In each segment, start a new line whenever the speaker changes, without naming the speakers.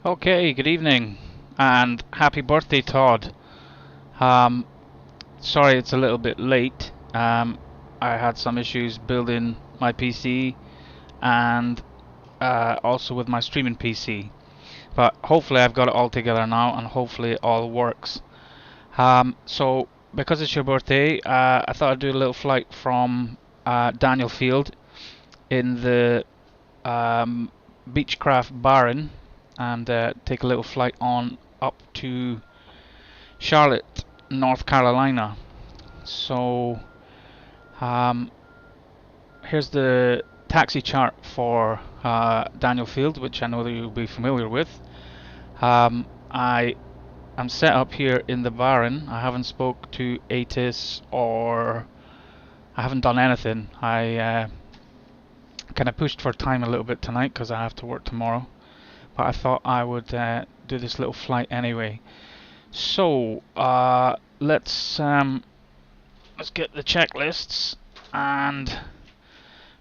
Okay, good evening and happy birthday, Todd. Um, Sorry it's a little bit late. I had some issues building my PC and also with my streaming PC, but hopefully I've got it all together now and hopefully it all works. So because it's your birthday, I thought I'd do a little flight from Daniel Field in the Beechcraft Baron and take a little flight on up to Charlotte, North Carolina. So um, here's the taxi chart for Daniel Field, which I know that you'll be familiar with. I am set up here in the Baron. I haven't spoke to ATIS or I haven't done anything. I kind of pushed for time a little bit tonight because I have to work tomorrow, but I thought I would do this little flight anyway. So let's get the checklists and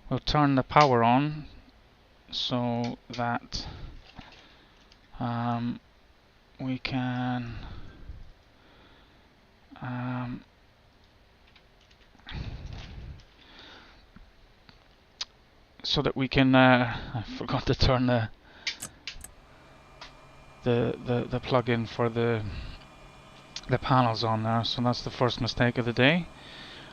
we'll turn the power on so that we can I forgot to turn the plug-in for the panels on there, so that's the first mistake of the day.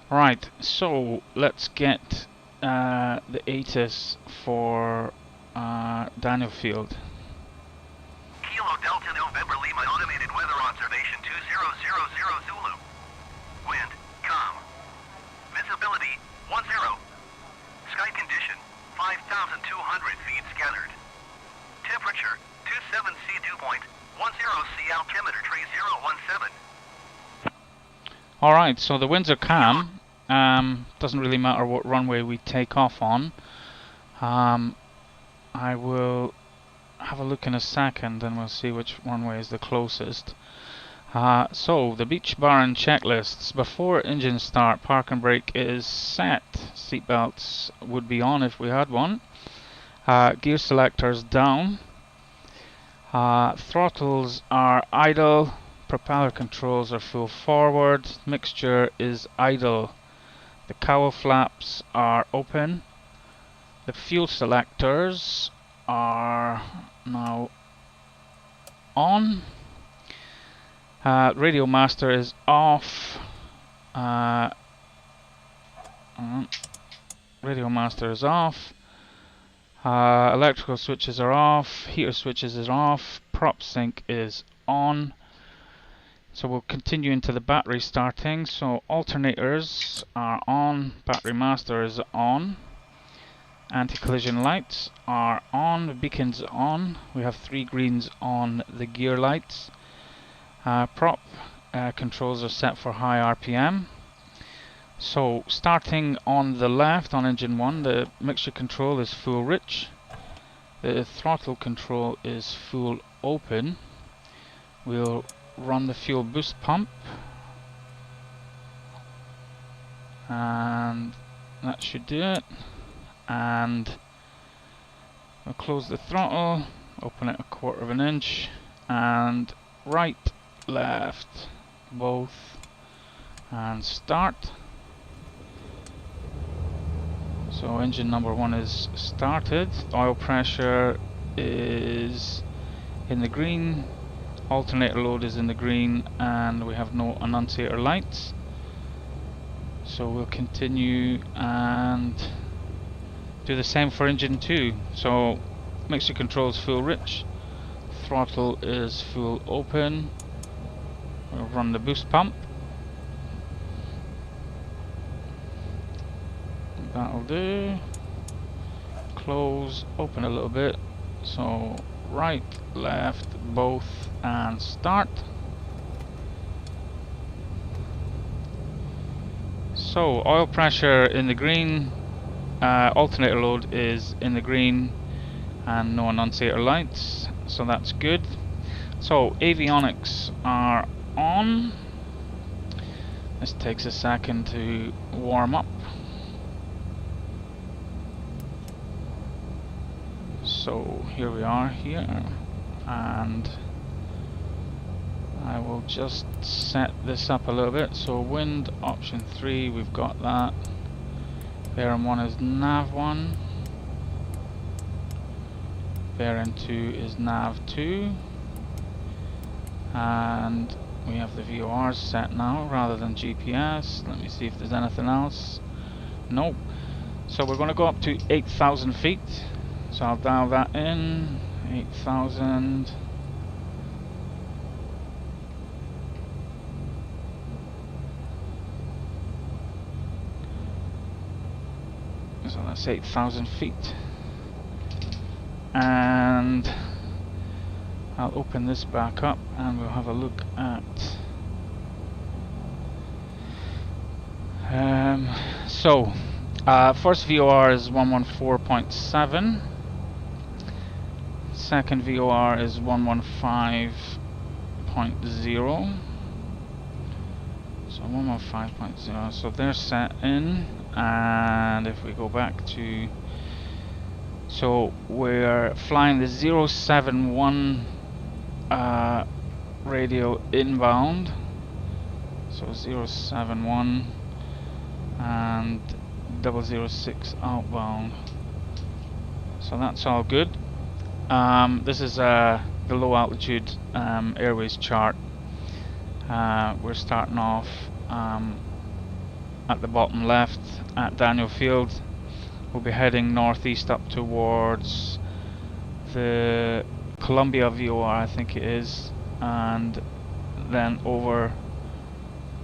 Right, so let's get the ATIS for Daniel Field.
Kilo Delta November Lima automated weather observation 2000 Zulu. Wind, calm. Visibility, 10. Sky condition, 5,200 feet scattered. Temperature, 27 C dew point, 10 C altimeter tree 017.
Alright, so the winds are calm. Doesn't really matter what runway we take off on. I will have a look in a second and we'll see which runway is the closest. So the Beach Baron checklists. Before engine start, park and brake is set. Seatbelts would be on if we had one. Gear selectors down. Throttles are idle. Propeller controls are full forward. Mixture is idle. The cowl flaps are open. The fuel selectors are now on. Radio master is off. Radio master is off. Electrical switches are off. Heater switches is off. Prop sync is on. So we'll continue into the battery starting. So alternators are on. Battery master is on. Anti-collision lights are on. Beacons on. We have 3 greens on the gear lights. Prop controls are set for high RPM. So starting on the left on engine 1, the mixture control is full rich. The throttle control is full open. We'll run the fuel boost pump. And that should do it. And we'll close the throttle, open it 1/4 of an inch, and right, left, both, and start. So engine number 1 is started. Oil pressure is in the green, alternator load is in the green, and we have no annunciator lights. So we'll continue and do the same for engine 2. So mixture control is full rich, throttle is full open. We'll run the boost pump. That'll do. Close, open a little bit. So right, left, both, and start. So oil pressure in the green, alternator load is in the green, and no annunciator lights, so that's good. So avionics are on. This takes a second to warm up. So here we are here. and I will just set this up a little bit. So wind option 3, we've got that. Bearing 1 is nav 1. Bearing 2 is nav 2. And we have the VORs set now rather than GPS. Let me see if there's anything else. Nope. So we're going to go up to 8,000 feet. So I'll dial that in. 8,000. So that's 8,000 feet. And I'll open this back up and we'll have a look at first VOR is 114.7, second VOR is 115.0, so 115.0, so they're set in. And if we go back to, so we're flying the 071 radio inbound, so 071 and 006 outbound, so that's all good. This is the low altitude Airways chart. We're starting off at the bottom left at Daniel Field. We'll be heading northeast up towards the Columbia VOR, I think it is, and then over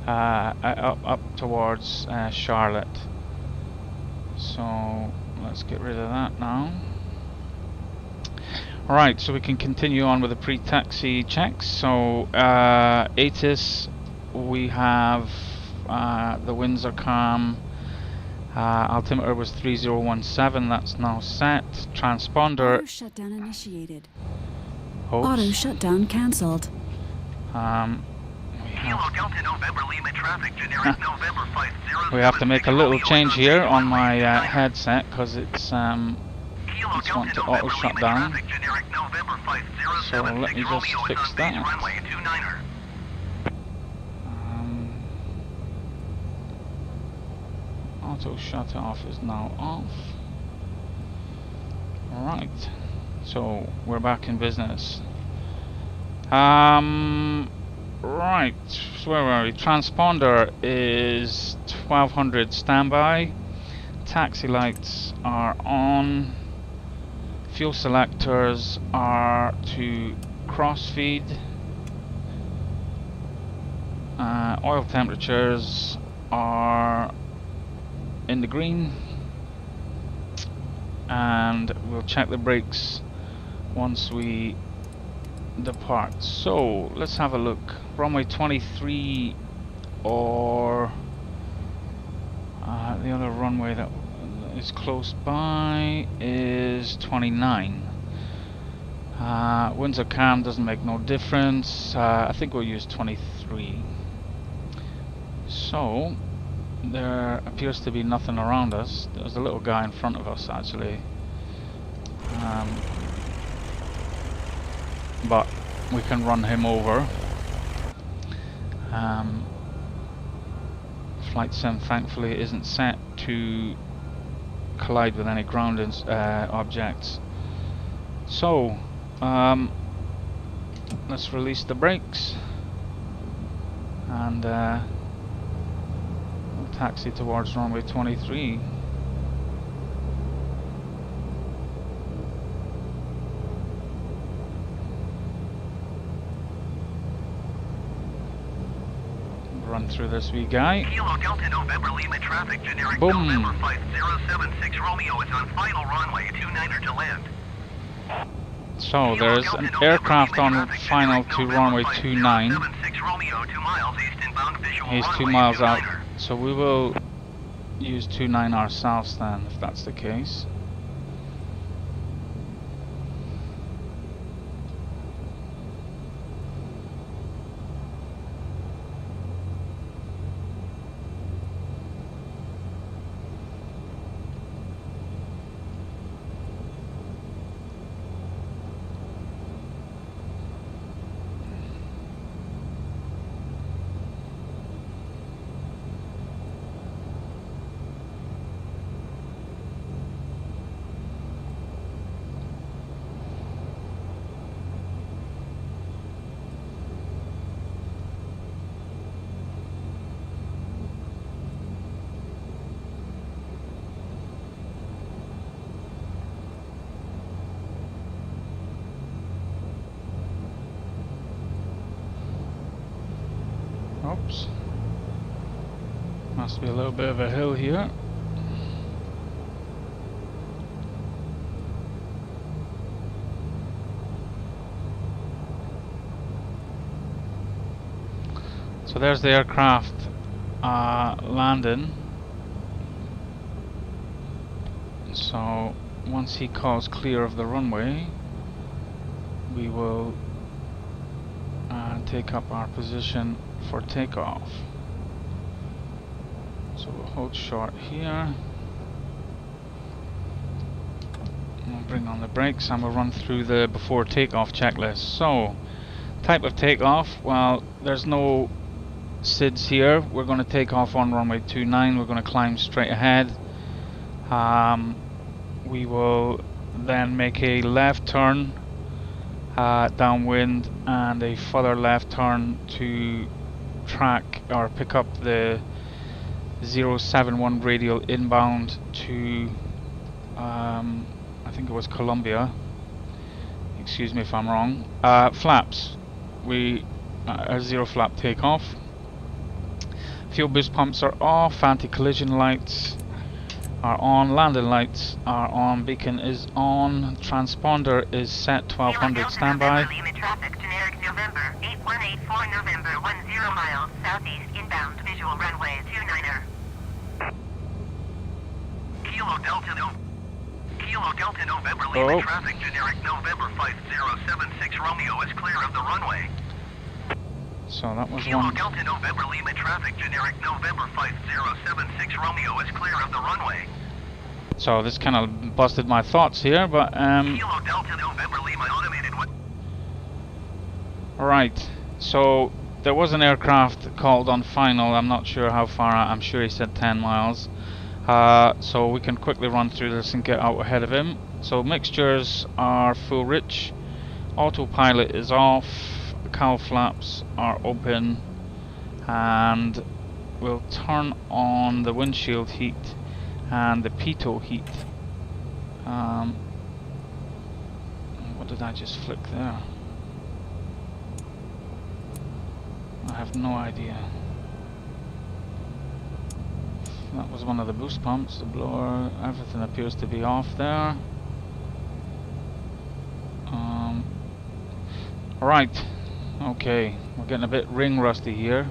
up towards Charlotte. So let's get rid of that now. Alright, so we can continue on with the pre-taxi checks. So ATIS, we have the winds are calm. Altimeter was 3017, that's now set. Transponder.
Auto shutdown initiated.
Oops.
Auto shutdown cancelled.
We have to make a little change here on my headset because it's wanting to auto shut down. So let me just fix that. Auto shut off is now off. Alright, so we're back in business. Right, so where were we? Transponder is 1200 standby. Taxi lights are on. Fuel selectors are to crossfeed. Oil temperatures are in the green. And we'll check the brakes once we depart. So let's have a look. Runway 23 or the other runway that is close by is 29. Winds are calm, doesn't make no difference. I think we'll use 23. So there appears to be nothing around us. There's a little guy in front of us actually, but we can run him over. Flight sim thankfully isn't set to collide with any ground objects. So let's release the brakes and we'll taxi towards runway 23. Run through this wee guy.
Kilo Delta November Lima traffic, generic
Boom.
November 5076 Romeo is on final runway 29er to land.
So there's an aircraft on final to runway 29. He's 2 miles out, so we will use 29 ourselves then, if that's the case. Oops. Must be a little bit of a hill here. So there's the aircraft landing. So once he calls clear of the runway, we will take up our position for takeoff. So we'll hold short here. We'll bring on the brakes and we'll run through the before takeoff checklist. So, type of takeoff, well, there's no SIDS here. We're going to take off on runway 29. We're going to climb straight ahead. We will then make a left turn downwind and a further left turn to track or pick up the 071 radial inbound to I think it was Columbia. Excuse me if I'm wrong. Flaps. We a zero flap takeoff. Fuel boost pumps are off. Anti-collision lights are on. Landing lights are on. Beacon is on. Transponder is set 1200 standby.
Traffic generic November 8184 November 10 miles southeast inbound visual runway 29er. Kilo Delta November Lima traffic generic November 5076 Romeo is clear of the runway.
So that was
Kilo
one.
Delta November Lima traffic generic November 5076 Romeo is clear of the runway.
So this kind of busted my thoughts here, but
Kilo Delta November Lima automated.
right. So there was an aircraft called on final. I'm not sure how far. I'm sure he said 10 miles. So we can quickly run through this and get out ahead of him. So mixtures are full rich. Autopilot is off. Cowl flaps are open, and we'll turn on the windshield heat and the pitot heat. What did I just flick there? I have no idea. That was one of the boost pumps, the blower, everything appears to be off there. Right, okay, we're getting a bit ring rusty here.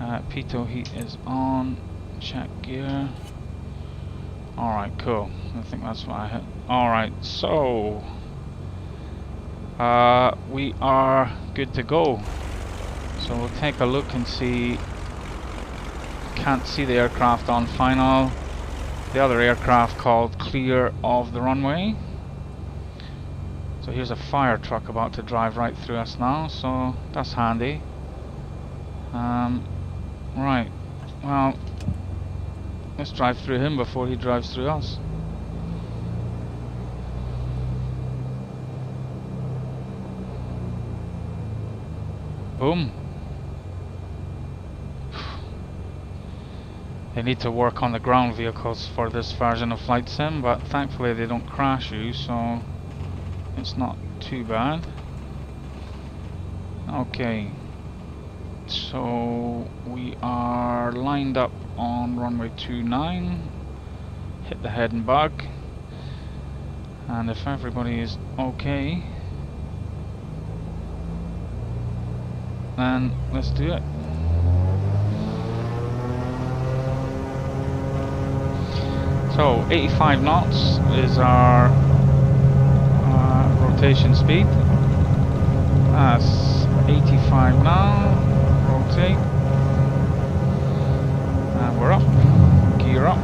Pitot heat is on, check gear. Alright, cool, I think that's what I hit. Alright, so we are good to go. So we'll take a look and see. Can't see the aircraft on final. The other aircraft called clear of the runway. So here's a fire truck about to drive right through us now, so that's handy. Right, well, let's drive through him before he drives through us. Boom. They need to work on the ground vehicles for this version of Flight Sim, but thankfully they don't crash you, so it's not too bad. Okay, so we are lined up on runway 29. Hit the head and bug, and if everybody is okay, then let's do it. So 85 knots is our rotation speed. That's 85 now. Rotate. And we're up. Gear up.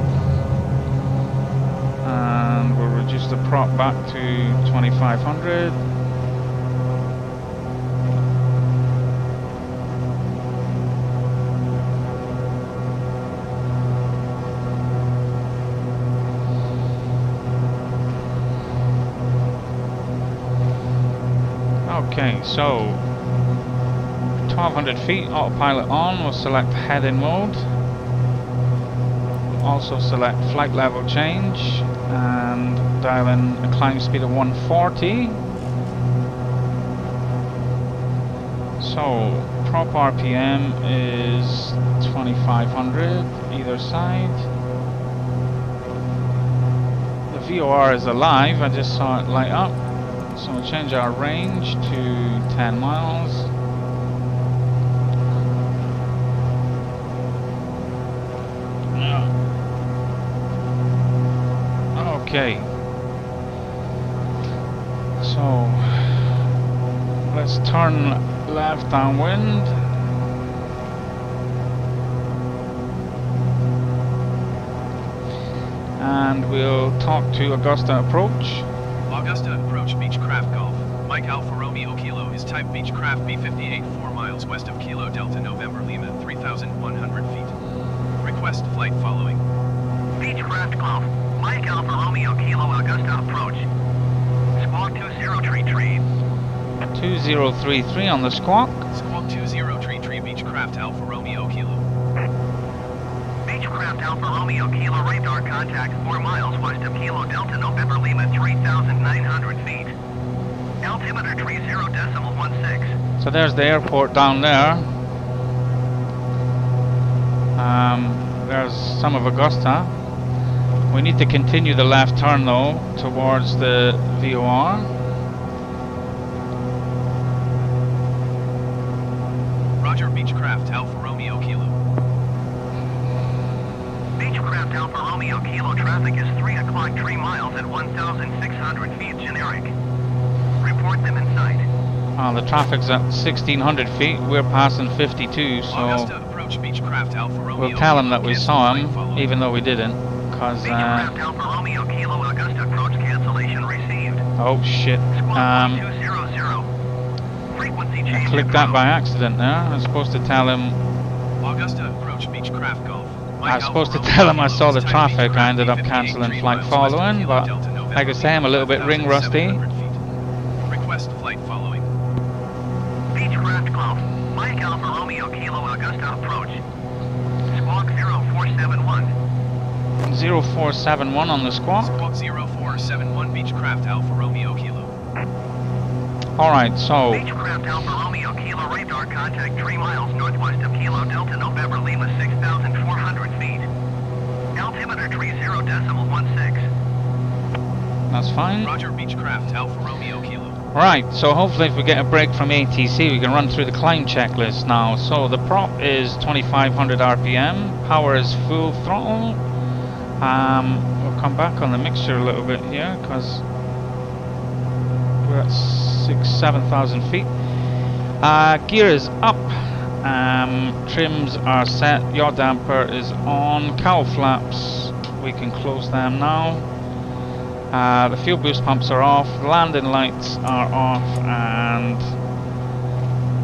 And we'll reduce the prop back to 2500. Okay, so 1200 feet, autopilot on, we'll select head-in mode. We'll also select flight level change and dial in a climb speed of 140. So Prop RPM is 2500 either side. The VOR is alive, I just saw it light up. So we'll change our range to 10 miles. Okay. So let's turn left downwind. And we'll talk to Augusta approach.
Augusta approach Beechcraft Golf. Mike Alfa Romeo Kilo is type Beechcraft B58 4 miles west of Kilo Delta November Lima 3,100 feet. Request flight following.
Beechcraft Golf. Mike Alfa Romeo Kilo Augusta approach. Squawk 2033.
2033 on the squawk.
Squawk 2033 Beechcraft Alfa Romeo Kilo.
Beechcraft Alfa Romeo Kilo radar contact 4 miles west of Kilo Delta November Lima 3,900 feet. Altimeter 30.16.
So there's the airport down there. There's some of Augusta. We need to continue the left turn though towards the VOR.
Roger Beechcraft Alfa Romeo Kilo.
Beechcraft Alfa Romeo Kilo traffic is 3 o'clock 3 miles at 1,600 feet generic. Report them in sight.
The traffic's at 1600 feet. We're passing 52, so
Augusta approach Beechcraft Alfa Romeo.
we'll tell him that we saw
Cancel
him,
flight following.
even though we didn't. Cause
Beechcraft Alfa Romeo Kilo Augusta approach cancellation received.
oh shit.
Squawk 200. Frequency
I
change.
clicked that by accident there. I was supposed to tell him.
Augusta approach Beechcraft Golf.
I was supposed to tell him I saw the traffic. I ended up cancelling flight following, but like I say, I'm a little bit ring rusty.
Request flight following.
Beechcraft Golf. Mike Alfa Romeo Kilo Augusta approach. Squawk 0471.
0471 on the squawk.
Squawk 0471 Beechcraft Alfa Romeo Kilo.
Alright, so
Beechcraft Alfa Romeo Kilo radar contact 3 miles northwest of Kilo Delta November Lima 6,400 feet. Altimeter 30.16.
that's fine.
Roger Beechcraft Alfa Romeo Kilo.
Right, so hopefully if we get a break from ATC we can run through the climb checklist now. So the prop is 2500 RPM, power is full throttle. We'll come back on the mixture a little bit here because we're at 7,000 feet. Gear is up, trims are set, yaw damper is on, cowl flaps, we can close them now. The fuel boost pumps are off, the landing lights are off, and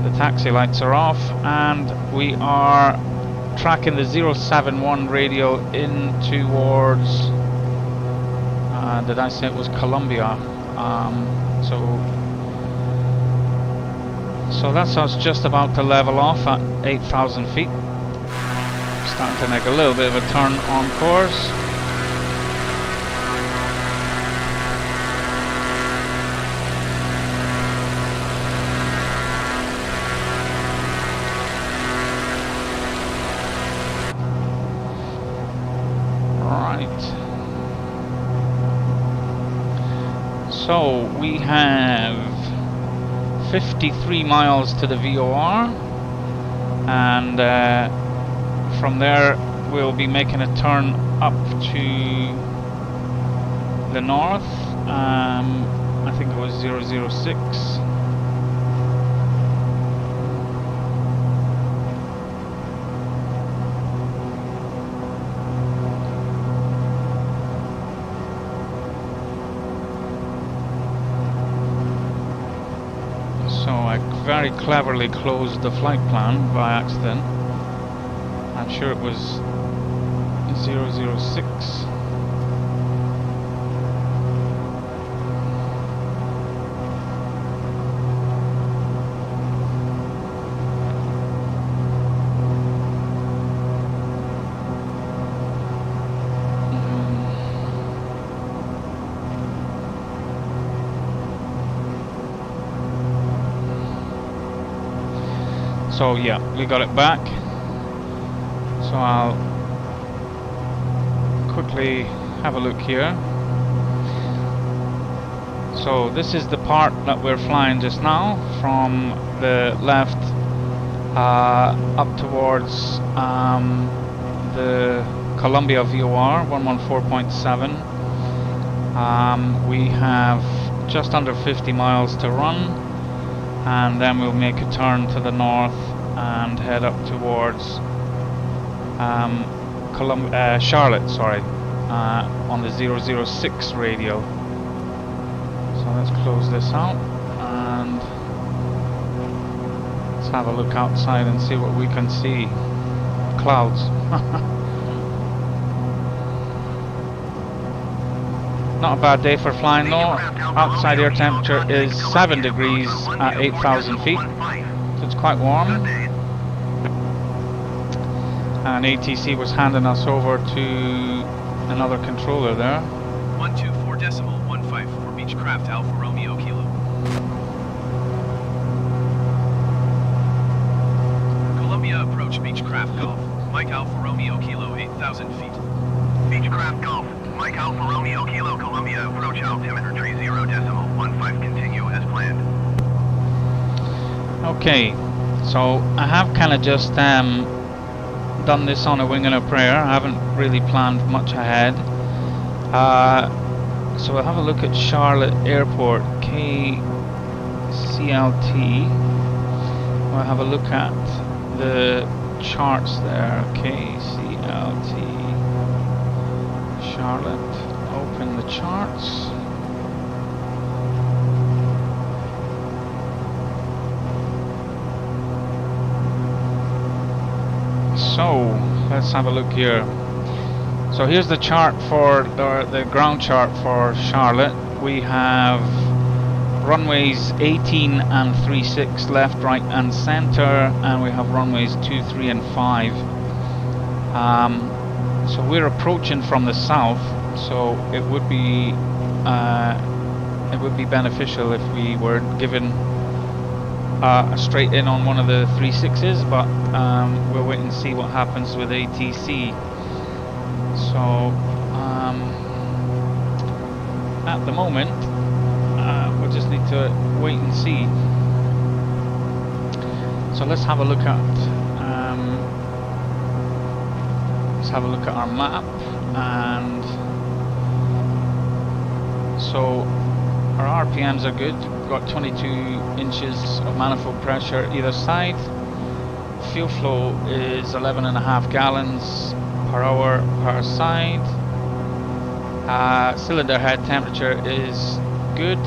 the taxi lights are off, and we are tracking the 071 radio in towards, did I say it was Colombia? So that's us just about to level off at 8,000 feet. Starting to make a little bit of a turn on course. So we have 53 miles to the VOR, and from there we'll be making a turn up to the north. I think it was 006. Very cleverly closed the flight plan by accident. I'm sure it was 006. So yeah, we got it back. So I'll quickly have a look here. So this is the part that we're flying just now, from the left up towards the Columbia VOR 114.7. We have just under 50 miles to run, and then we'll make a turn to the north and head up towards Charlotte, sorry, on the 006 radio. So let's close this out and let's have a look outside and see what we can see. Clouds. Not a bad day for flying though. Outside air temperature is 7 degrees at 8,000 feet, so it's quite warm. And ATC was handing us over to another controller there.
124.15 for Beechcraft Alfa Romeo Kilo. Columbia approach Beechcraft Golf. Mike Alfa Romeo Kilo 8,000 feet.
Beechcraft Golf. Mike Alfa Romeo Kilo Columbia approach altimeter 30.15 continue as planned.
Okay, so I have kind of just done this on a wing and a prayer. I haven't really planned much ahead. So we'll have a look at Charlotte Airport, KCLT. We'll have a look at the charts there, KCLT. Charlotte, open the charts. So let's have a look here. So here's the chart for the ground chart for Charlotte. We have runways 18 and 36 left, right and center, and we have runways 2, 3 and 5. So we're approaching from the south, so it would be beneficial if we were given a straight in on one of the 36s, but we'll wait and see what happens with ATC. So at the moment we'll just need to wait and see. So let's have a look at our map. And so our RPMs are good. We've got 22 inches of manifold pressure either side. Fuel flow is 11.5 gallons per hour per side. Cylinder head temperature is good,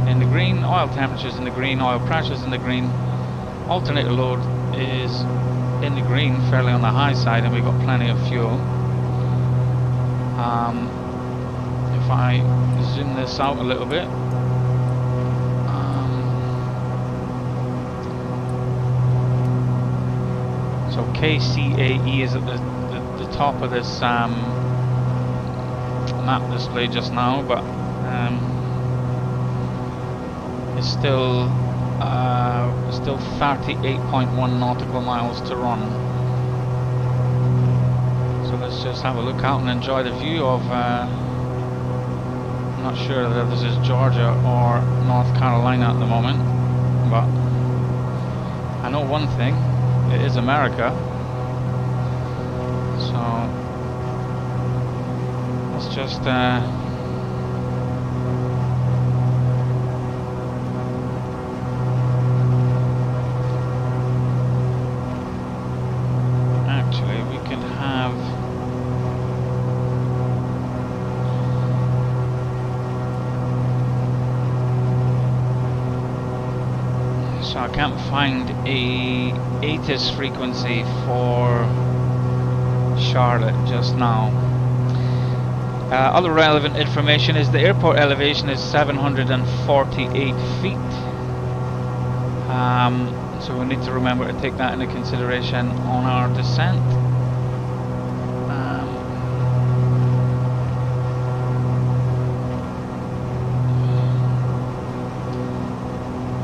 in the green. Oil temperature is in the green. Oil pressure is in the green. Alternator load is in the green, fairly on the high side, and we've got plenty of fuel. If I zoom this out a little bit, so KCAE is at the top of this map display just now, but it's still 38.1 nautical miles to run. So let's just have a look out and enjoy the view of I'm not sure whether this is Georgia or North Carolina at the moment, but I know one thing, it is America. So let's just actually we can have so I can't find a ATIS frequency for Charlotte just now. Other relevant information is the airport elevation is 748 feet. So we need to remember to take that into consideration on our descent.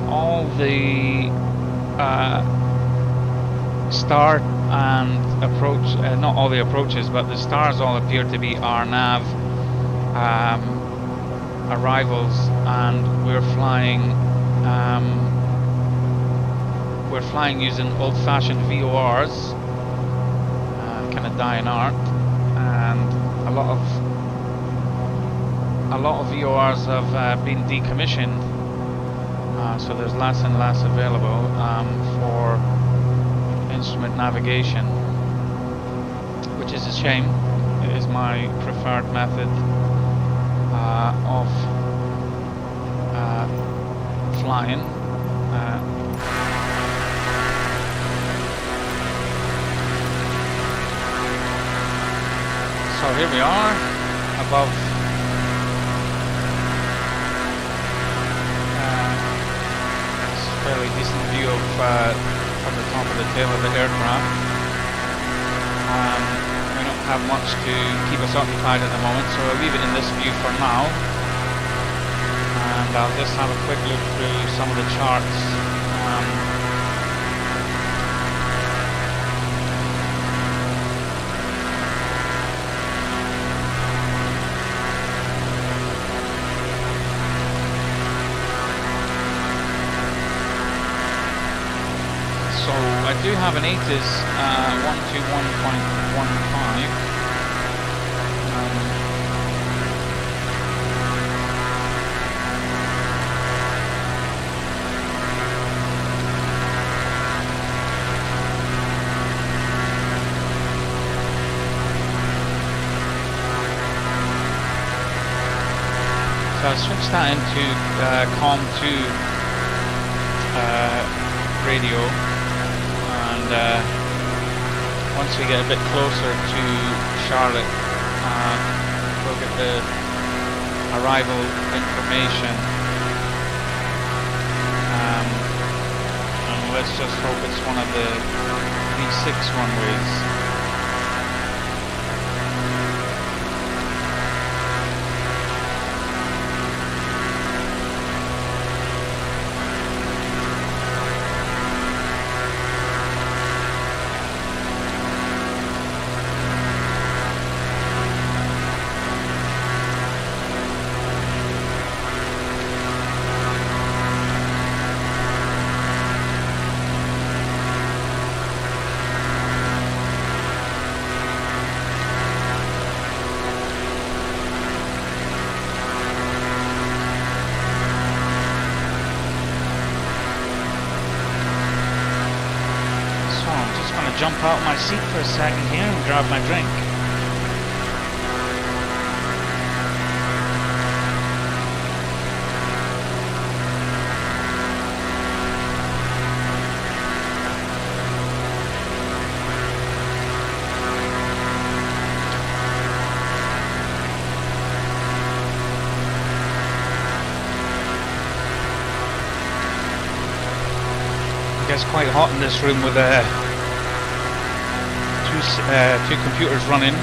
All the star and approach, not all the approaches, but the stars all appear to be our nav arrivals, and we're flying using old-fashioned VORs, kind of dying art, and a lot of VORs have been decommissioned, so there's less and less available for instrument navigation, which is a shame. It is my preferred method of flying. So here we are above fairly decent view of from the top of the tail of the aircraft. We don't have much to keep us occupied at the moment, so I'll leave it in this view for now. And I'll just have a quick look through some of the charts. So I do have an ATIS 121.15. So I'll switch that into COM 2 radio. Once we get a bit closer to Charlotte, we'll get the arrival information, and let's just hope it's one of the V6 runways. Jump out of my seat for a second here and grab my drink. It gets quite hot in this room with two computers running.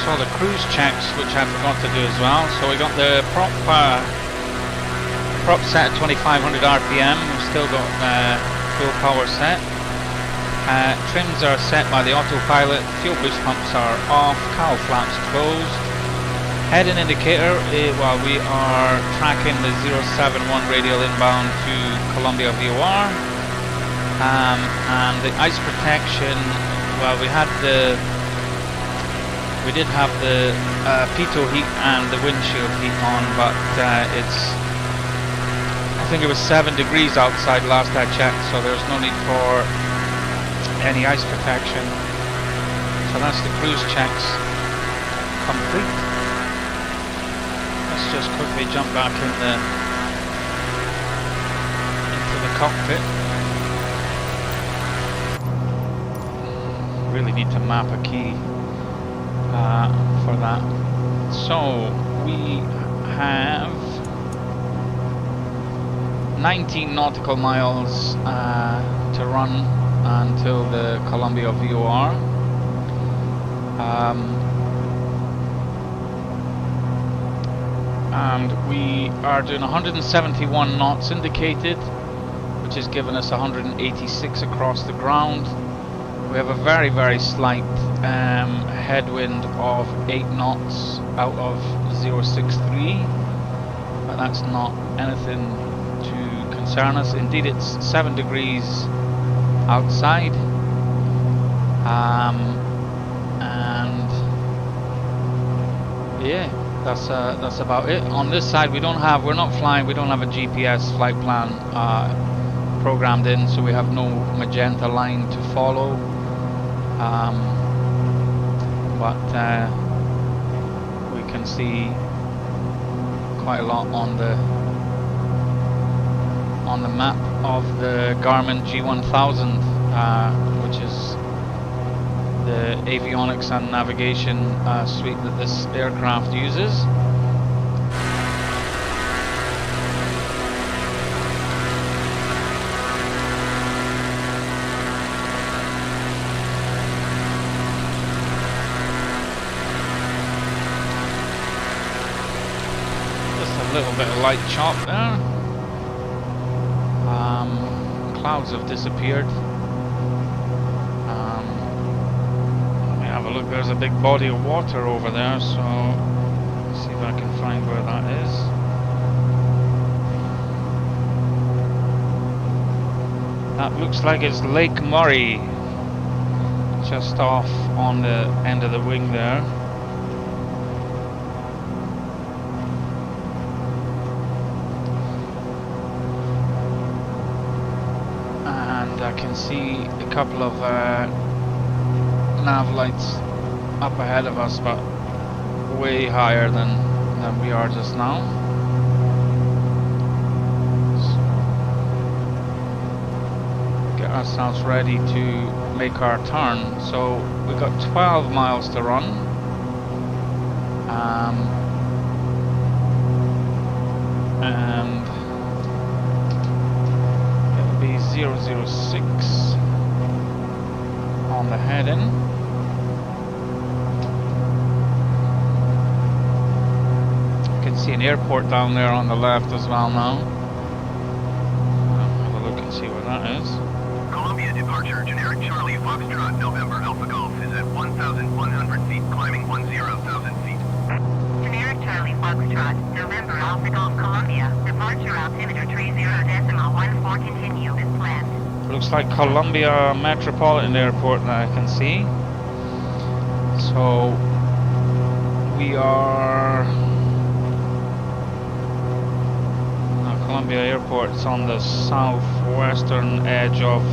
So the cruise checks, which I forgot to do as well. So we got the prop set at 2500 RPM. We've still got full power set. Trims are set by the autopilot, fuel boost pumps are off, cowl flaps closed. Heading indicator, while we are tracking the 071 radial inbound to Columbia VOR. And the ice protection, well, we did have the pitot heat and the windshield heat on, but I think it was 7 degrees outside last I checked, so there's no need for any ice protection. So that's the cruise checks complete. Let's just quickly jump back into the cockpit. Really need to map a key for that. So we have 19 nautical miles to run until the Columbia VOR. And we are doing 171 knots indicated, which has given us 186 across the ground. We have a very, very slight headwind of 8 knots out of 063, but that's not anything to concern us. Indeed, it's 7 degrees outside, and yeah, that's about it. On this side, we're not flying. We don't have a GPS flight plan programmed in, so we have no magenta line to follow. But we can see quite a lot on the map of the Garmin G1000, which is the avionics and navigation suite that this aircraft uses. Just a little bit of light chop there. Clouds have disappeared. Look, there's a big body of water over there, so let's see if I can find where that is. That looks like it's Lake Murray, just off on the end of the wing there. And I can see a couple of nav lights up ahead of us, but way higher than we are just now. So get ourselves ready to make our turn. So we've got 12 miles to run. And it'll be 006 on the head-in. See an airport down there on the left as well now. I'll have a look and see where that is.
Columbia departure, generic Charlie Foxtrot, November Alpha Golf is at 1,100 feet, climbing 10,000 feet.
Generic Charlie Foxtrot, November Alpha Golf, Columbia, departure altimeter 30.14, continue as planned.
Looks like Columbia Metropolitan Airport that I can see. So we are... Columbia Airport is on the southwestern edge of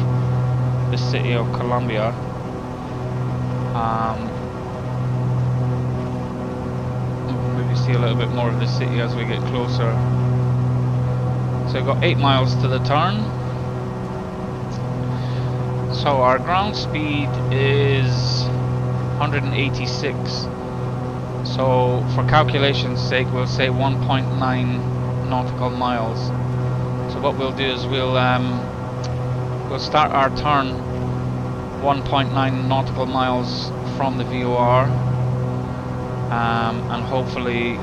the city of Columbia. Maybe see a little bit more of the city as we get closer. So we've got 8 miles to the turn. So our ground speed is 186. So for calculation's sake, we'll say 1.9 nautical miles. So what we'll do is we'll start our turn 1.9 nautical miles from the VOR, and hopefully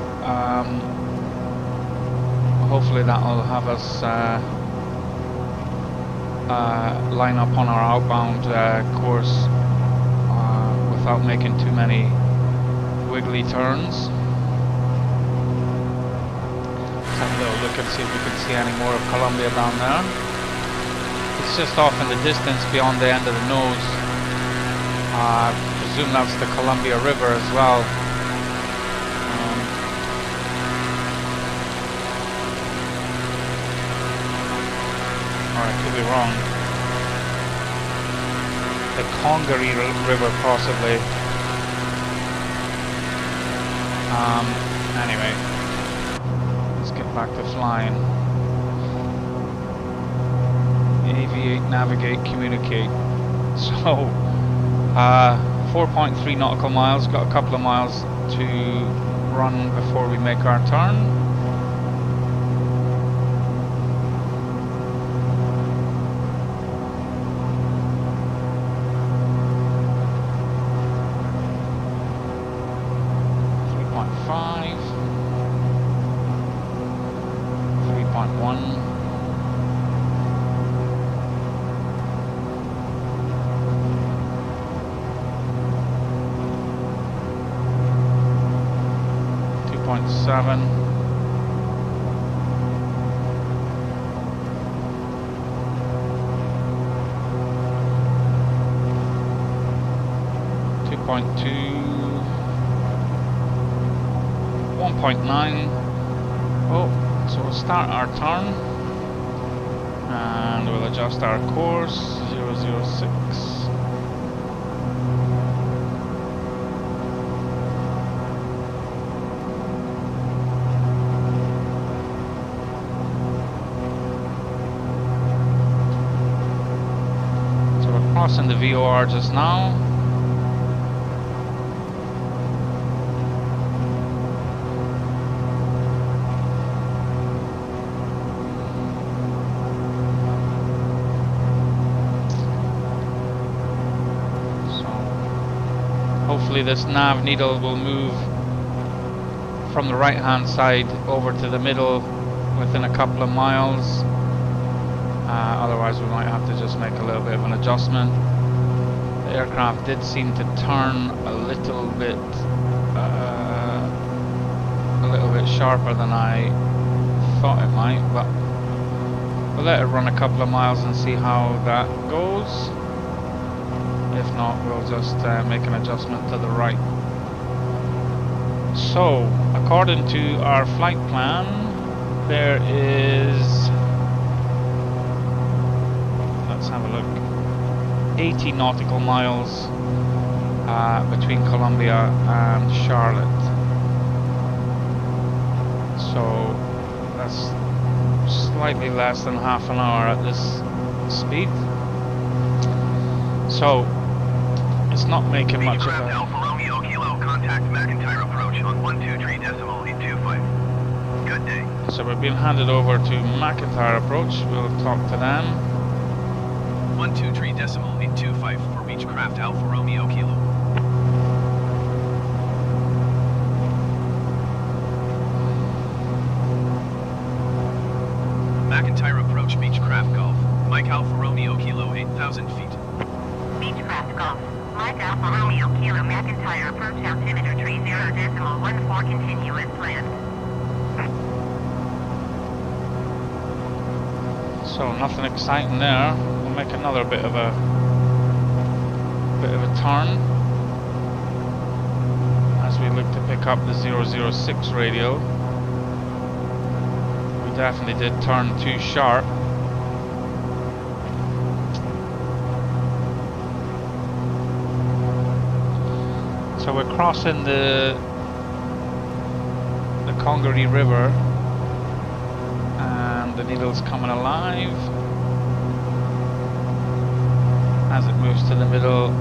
that'll have us line up on our outbound course without making too many wiggly turns. Have a little look and see if we can see any more of Columbia down there. It's just off in the distance beyond the end of the nose. I presume that's the Columbia River as well. Or I could be wrong. The Congaree River possibly. Anyway. Get back to flying. Aviate, navigate, communicate. So 4.3 nautical miles. Got a couple of miles to run before we make our turn. 2.7. .2, 1.9. Oh, so we'll start our turn and we'll adjust our course 006. So we're crossing the VOR just now. Hopefully this nav needle will move from the right hand side over to the middle within a couple of miles. Otherwise we might have to just make a little bit of an adjustment. The aircraft did seem to turn a little bit sharper than I thought it might, but we'll let it run a couple of miles and see how that goes. If not, we'll just make an adjustment to the right. So, according to our flight plan, there is, let's have a look, 80 nautical miles between Columbia and Charlotte. So, that's slightly less than half an hour at this speed. So, it's not making much of
Beechcraft
a...
Alfa Romeo Kilo, contact McIntyre approach on 123.825. Good day.
So we're being handed over to McIntyre approach. We'll talk to them.
123.825 for Beechcraft Alfa Romeo Kilo. McIntyre approach Beechcraft Golf. Mike Alfa Romeo Kilo 8,000 feet.
Beechcraft Golf. Mike Alfa Romeo Kilo McIntyre approach altimeter 30.14 continue as planned.
So nothing exciting there. We'll make another bit of a turn as we look to pick up the 006 radio. We definitely did turn too sharp. So we're crossing the Congaree River and the needle's coming alive. As it moves to the middle,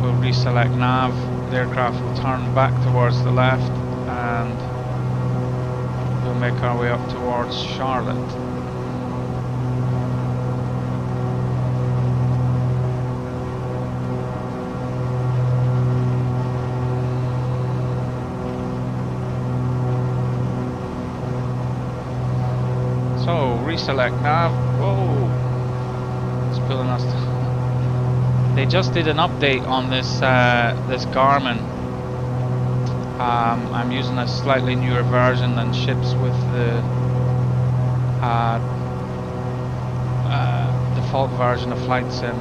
we'll reselect nav. The aircraft will turn back towards the left and we'll make our way up towards Charlotte. So, reselect nav. Whoa! It's pulling us. They just did an update on this this Garmin. I'm using a slightly newer version than ships with the default version of Flight Sim,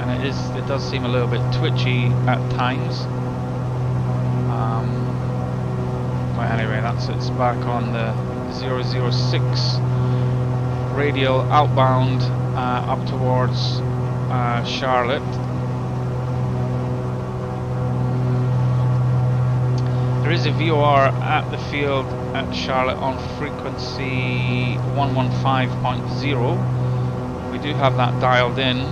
and it does seem a little bit twitchy at times. But anyway, it's back on the 006 radial outbound up towards Charlotte. There is a VOR at the field at Charlotte on frequency 115.0. We do have that dialed in.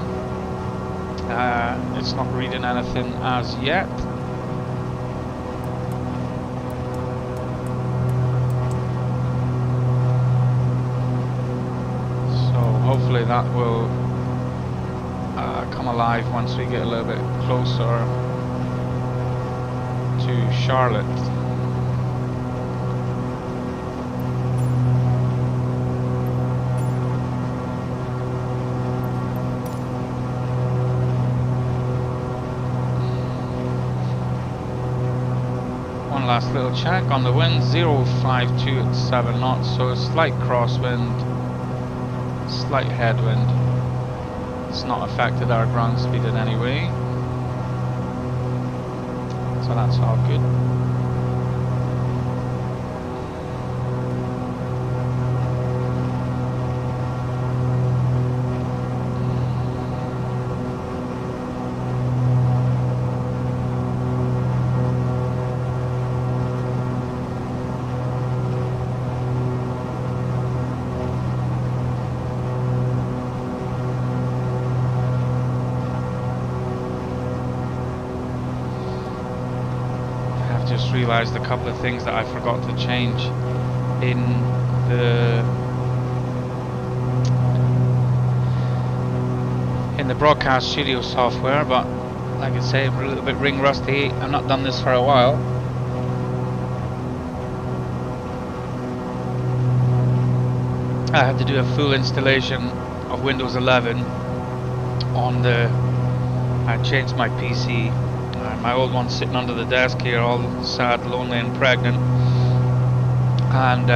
It's not reading anything as yet. Hopefully that will come alive once we get a little bit closer to Charlotte. last little check on the wind, 052 at 7 knots, so a slight crosswind, slight headwind. It's not affected our ground speed in any way, so that's all good. Just realised a couple of things that I forgot to change in the broadcast studio software, but like I say, I'm a little bit ring rusty. I've not done this for a while. I had to do a full installation of Windows 11 on I changed my PC. My old one's sitting under the desk here, all sad, lonely and pregnant, and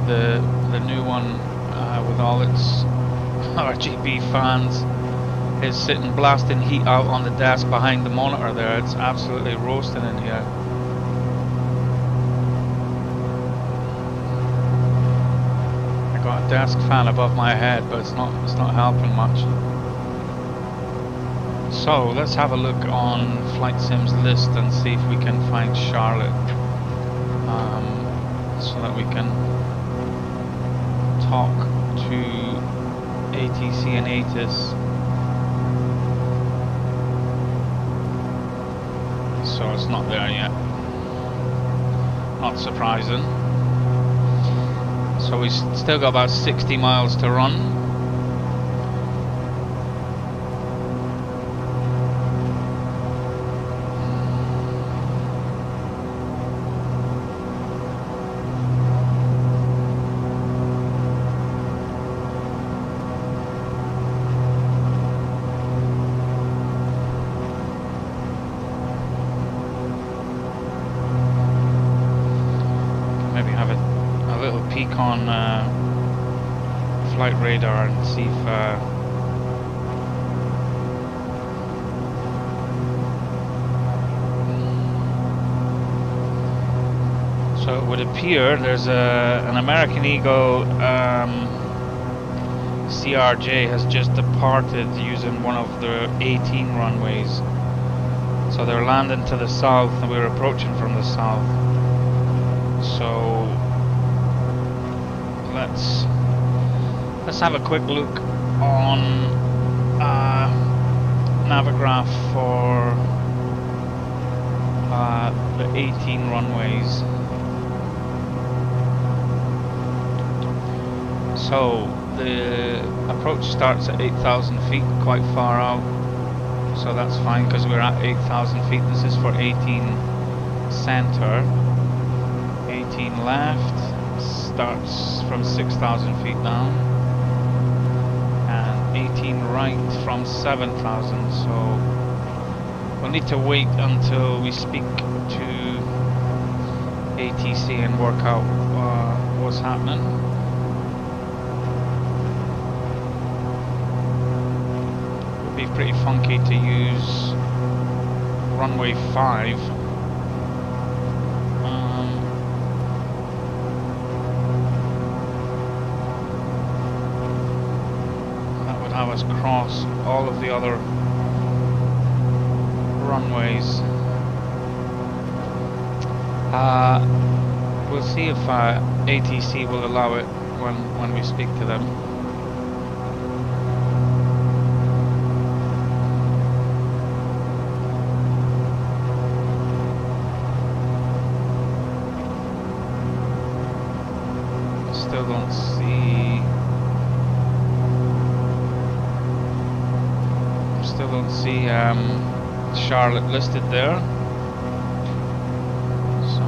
the new one with all its RGB fans is sitting blasting heat out on the desk behind the monitor there. It's absolutely roasting in here. I got a desk fan above my head, but it's not helping much. So let's have a look on Flight Sim's list and see if we can find Charlotte, so that we can talk to ATC and ATIS. So it's not there yet. Not surprising. So we still got about 60 miles to run. On flight radar and see if so it would appear there's an American Eagle CRJ has just departed using one of the 18 runways, so they're landing to the south and we're approaching from the south. So let's have a quick look on Navigraph for the 18 runways. So the approach starts at 8,000 feet, quite far out, so that's fine because we're at 8,000 feet. This is for 18 center, 18 left. Starts from 6,000 feet down, and 18 right from 7,000. So we'll need to wait until we speak to ATC and work out what's happening. It would be pretty funky to use runway 5. Have us cross all of the other runways. We'll see if ATC will allow it when we speak to them. Still don't see. Still don't see Charlotte listed there. So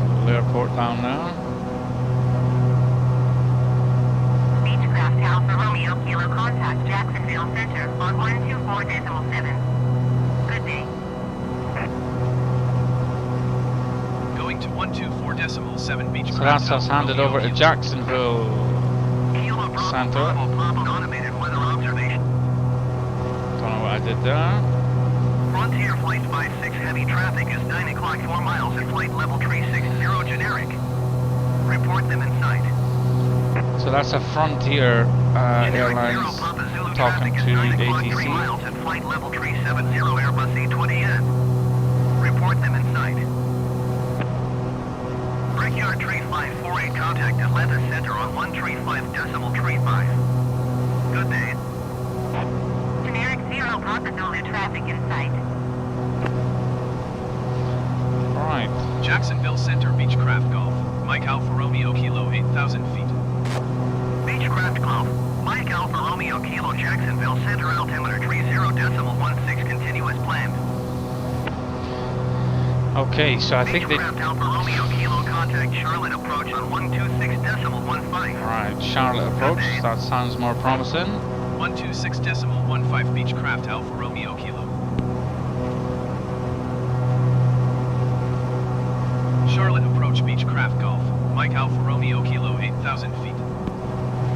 little airport down there.
center on 124.7. Good day.
Going to 124.7 Beechcraft.
So that's us
Alfa
handed
Romeo
over to
Kilo.
Jacksonville.
Kilo Bravo
Center.
Bravo Papa automated weather observation.
Don't know what I did there.
Frontier Flight 56 heavy traffic is 9 o'clock 4 miles at flight level 360 generic. Report them in sight.
So that's a Frontier
Generic
Airlines
0 Papa Zulu
talking
traffic
to
is 9 o'clock 3
ATC.
miles at flight level 370 Airbus A20N. Report them in sight. Brickyard Tree 548 contact Atlanta Center on 135.35. Good day.
Generic 0 Papa Zulu traffic in sight.
Right.
Jacksonville Center Beechcraft Golf. Mike Alfa Romeo Kilo 8,000 feet.
Beechcraft Golf. Mike Alfa Romeo Kilo Jacksonville Center altimeter 30.16 continuous planned.
Okay, so I think they...
Beechcraft Alfa Romeo Kilo contact Charlotte approach on 126.15.
Right, Charlotte approach. That sounds more promising.
126.15 Beechcraft Alfa Romeo Kilo. Charlotte approach Beechcraft Golf. Mike Alfa Romeo Kilo 8,000 feet.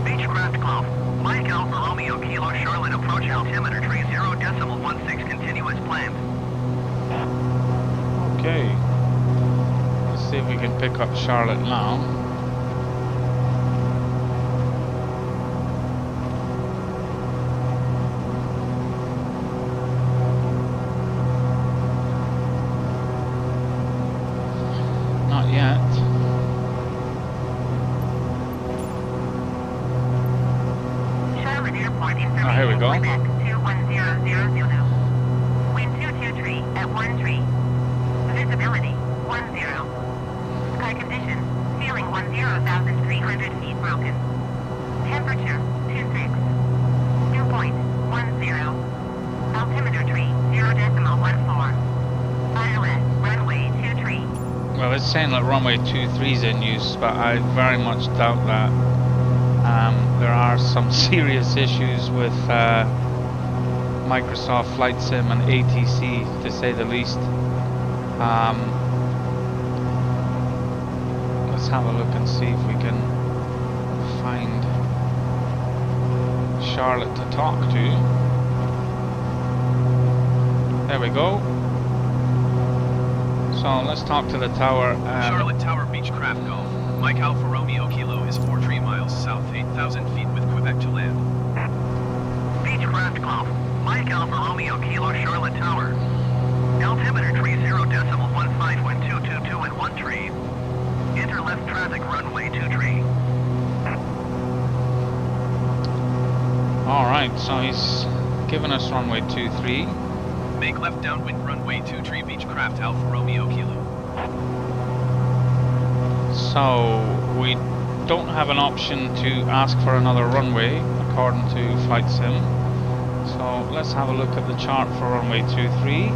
Beechcraft Golf. Mike Alfa Romeo Kilo Charlotte approach altimeter 30.16 continuous planned.
Okay. Let's see if we can pick up Charlotte now. Not yet.
Charlotte Airport information.
Oh, here we go.
Quebec 21000 Zulu. Wind 223 at 13. Visibility 10. Sky conditions. Ceiling 10,300 feet broken. Temperature 26. Dew point 10. Altimeter tree 0.14. ILS runway 23.
Well, it's saying that runway 23 is in use, but I very much doubt that. There are some serious issues with Microsoft Flight Sim and ATC, to say the least. Let's have a look and see if we can find Charlotte to talk to. There we go. So let's talk to the tower.
Charlotte Tower Beechcraft Golf. Mike Alfa Romeo Kilo is 43 miles south, 8,000 feet with Quebec to land.
Beechcraft Golf. Mike Alfa Romeo Kilo Charlotte Tower. Altimeter 30.15 wind 222 and 13. Enter left traffic runway 23.
Alright, so he's given us runway 23.
Make left downwind runway 23 Beechcraft Alfa Romeo Kilo.
So we don't have an option to ask for another runway according to Flight Sim. So let's have a look at the chart for runway 23.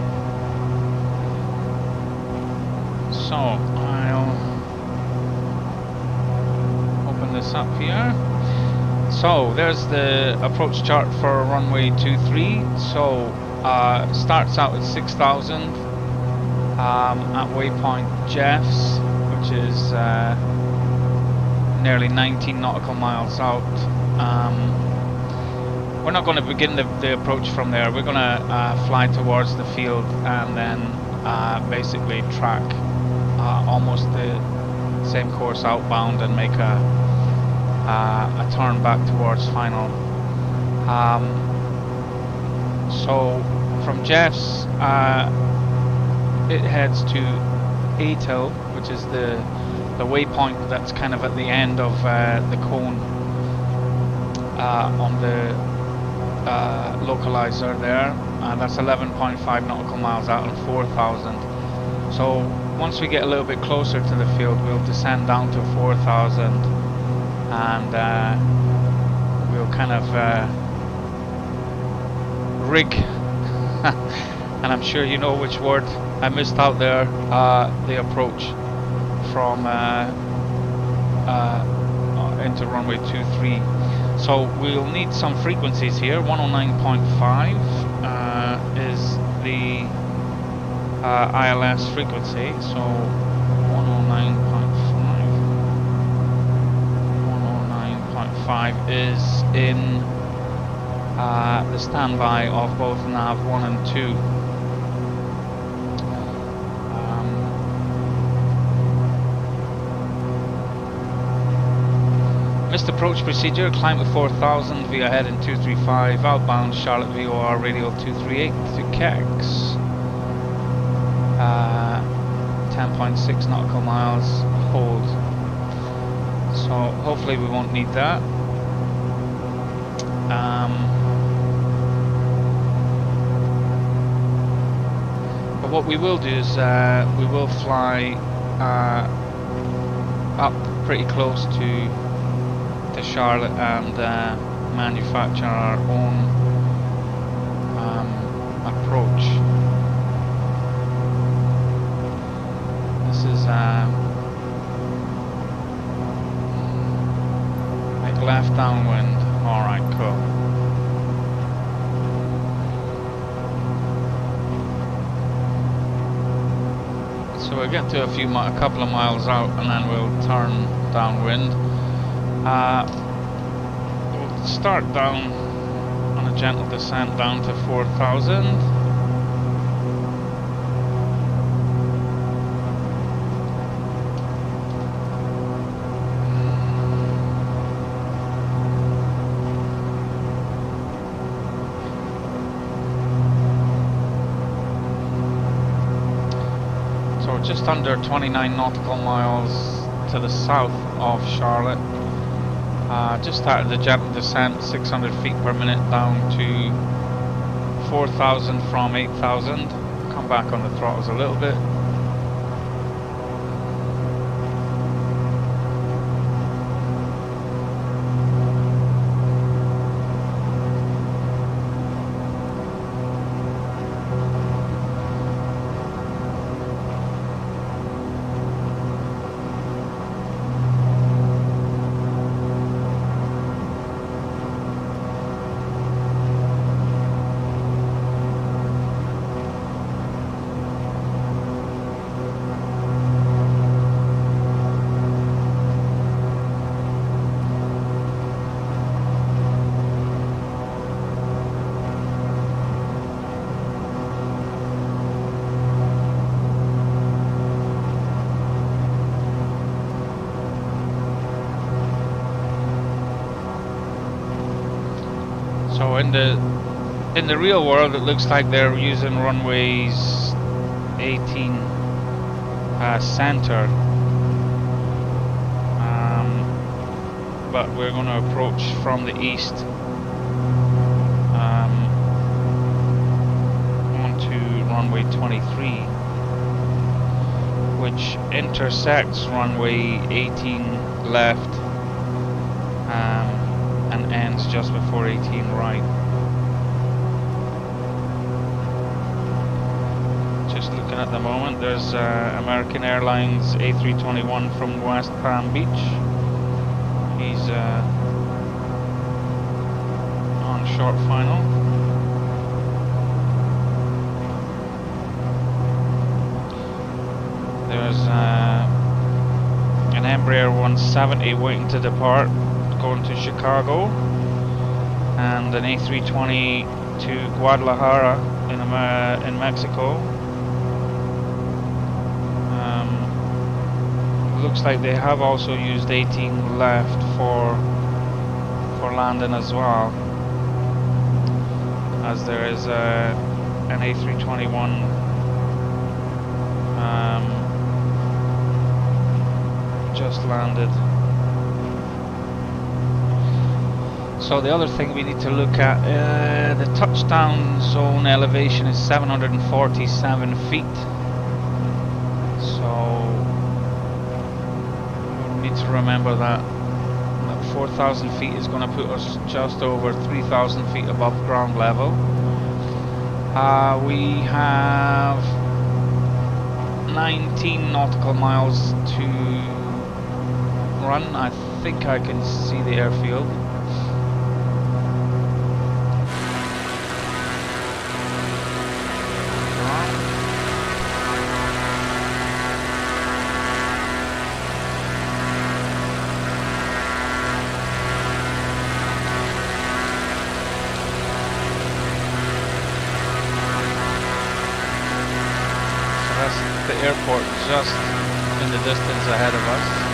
So I'll open this up here. So there's the approach chart for runway 23. So starts out at 6,000 at waypoint Jeffs, which is nearly 19 nautical miles out. We're not going to begin the approach from there. We're going to fly towards the field and then basically track almost the same course outbound and make a turn back towards final. So from Jeffs it heads to Atel, which is the waypoint that's kind of at the end of the cone on the localizer there. That's 11.5 nautical miles out and 4,000. So once we get a little bit closer to the field, we'll descend down to 4,000 and we'll kind of rig and I'm sure you know which word I missed out there, the approach from into runway 23. So we'll need some frequencies here. 109.5 is the ILS frequency. So 109.5 is in the standby of both nav 1 and 2. Missed approach procedure, climb at 4000 via heading 235, outbound Charlotte VOR radial 238 to Kex. 10.6 nautical miles, hold. So hopefully we won't need that. But what we will do is we will fly up pretty close to Charlotte and manufacture our own approach. This is make left downwind. Alright, cool. So we'll get to a couple of miles out and then we'll turn downwind. We'll start down on a gentle descent down to 4000. So we're just under 29 nautical miles to the south of Charlotte. Just started the gentle descent, 600 feet per minute down to 4,000 from 8,000. Come back on the throttles a little bit. So in the real world, it looks like they're using runways 18 center, but we're going to approach from the east onto runway 23, which intersects runway 18 left. And ends just before 18 right. Just looking at the moment, there's American Airlines A321 from West Palm Beach. He's on short final. There's an Embraer 170 waiting to depart, going to Chicago, and an A320 to Guadalajara in Mexico. Looks like they have also used 18 left for landing as well, as there is an A321 just landed. So the other thing we need to look at, the touchdown zone elevation is 747 feet. So we need to remember that 4,000 feet is going to put us just over 3,000 feet above ground level. We have 19 nautical miles to run. I think I can see the airfield. the airport just in the distance ahead of us.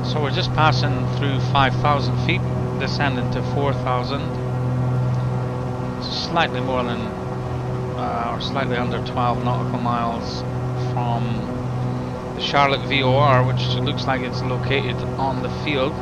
So we're just passing through 5,000 feet, descending to 4,000. Slightly more than, or slightly under 12 nautical miles from the Charlotte VOR, which looks like it's located on the field.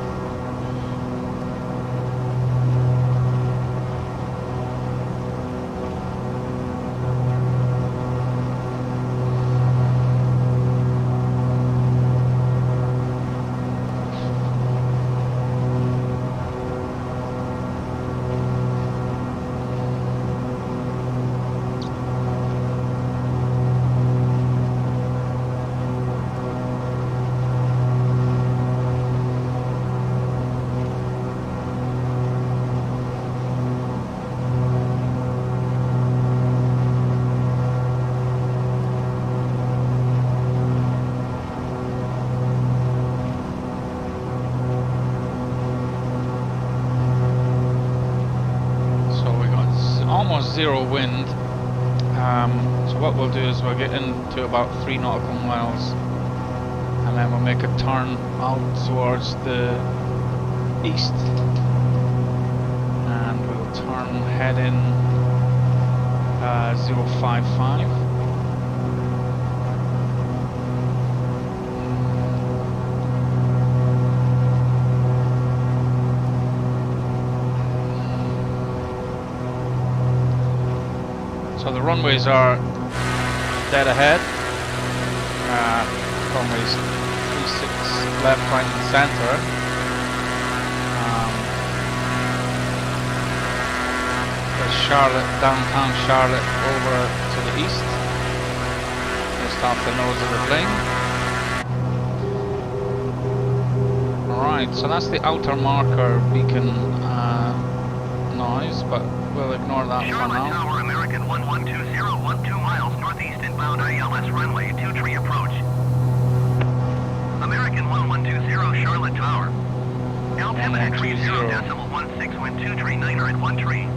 Zero wind, so what we'll do is we'll get into about 3 nautical miles and then we'll make a turn out towards the east and we'll turn heading 055. So the runways are dead ahead. Runways 36 left, right and center. There's Charlotte, downtown Charlotte over to the east. Just off the nose of the plane. Alright, so that's the outer marker beacon noise, but we'll ignore that for
Charlotte
now.
Tower, American 1120, 2 miles northeast inbound ILS runway 23 approach. American 1120, Charlotte Tower. Altimeter 30.16 wind 23 9er at 1 tree.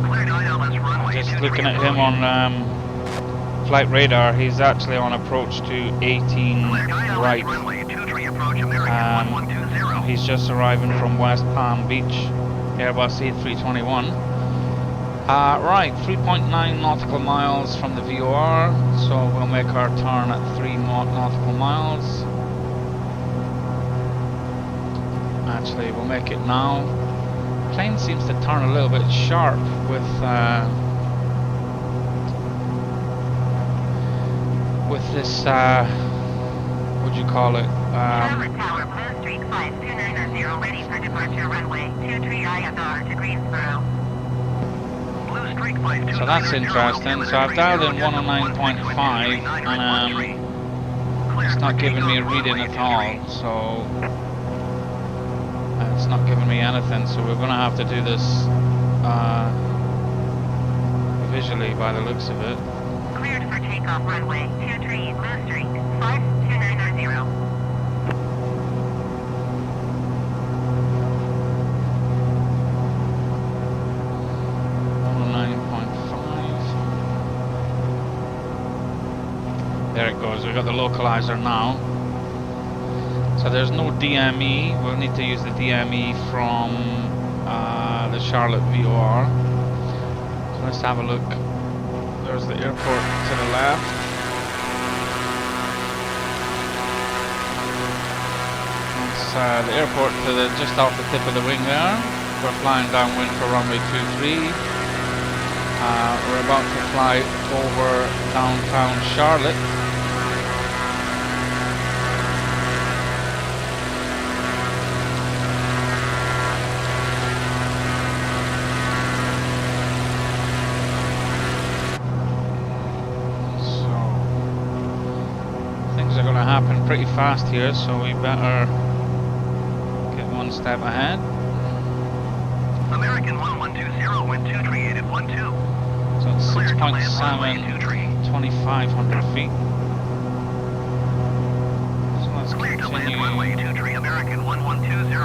Cleared ILS runway 23
Just looking at him on flight radar, he's actually on approach to 18
Cleared ILS
right.
runway 23 approach, American 1120.
He's just arriving from West Palm Beach, Airbus A321. Right, 3.9 nautical miles from the VOR, so we'll make our turn at 3 nautical miles. Actually, we'll make it now. Plane seems to turn a little bit sharp with this, what do you call it?
Charlotte Tower, Blue Streak 5290, ready for departure runway 23 IFR to Greensboro.
Blue Streak 5290.
So that's interesting. So I've dialed in 109.5 and it's not giving me a reading at all. So it's not giving me anything. So we're going to have to do this visually by the looks of it.
Cleared for takeoff runway 23, Blue Streak, 52990.
9.5. There it goes, we've got the localizer now. So there's no DME, we'll need to use the DME from the Charlotte VOR. So let's have a look. There's the airport to the left. That's the airport to the just off the tip of the wing there. We're flying downwind for runway 23. We're about to fly over downtown Charlotte. Things are going to happen pretty fast here, so we better get one step ahead.
American 1120, wind 2 tree 8 at 12.
So it's
Clear to land
6.7,
runway 23.
2,500 feet. So let's
Clear to land runway
continue.
23, American 1120.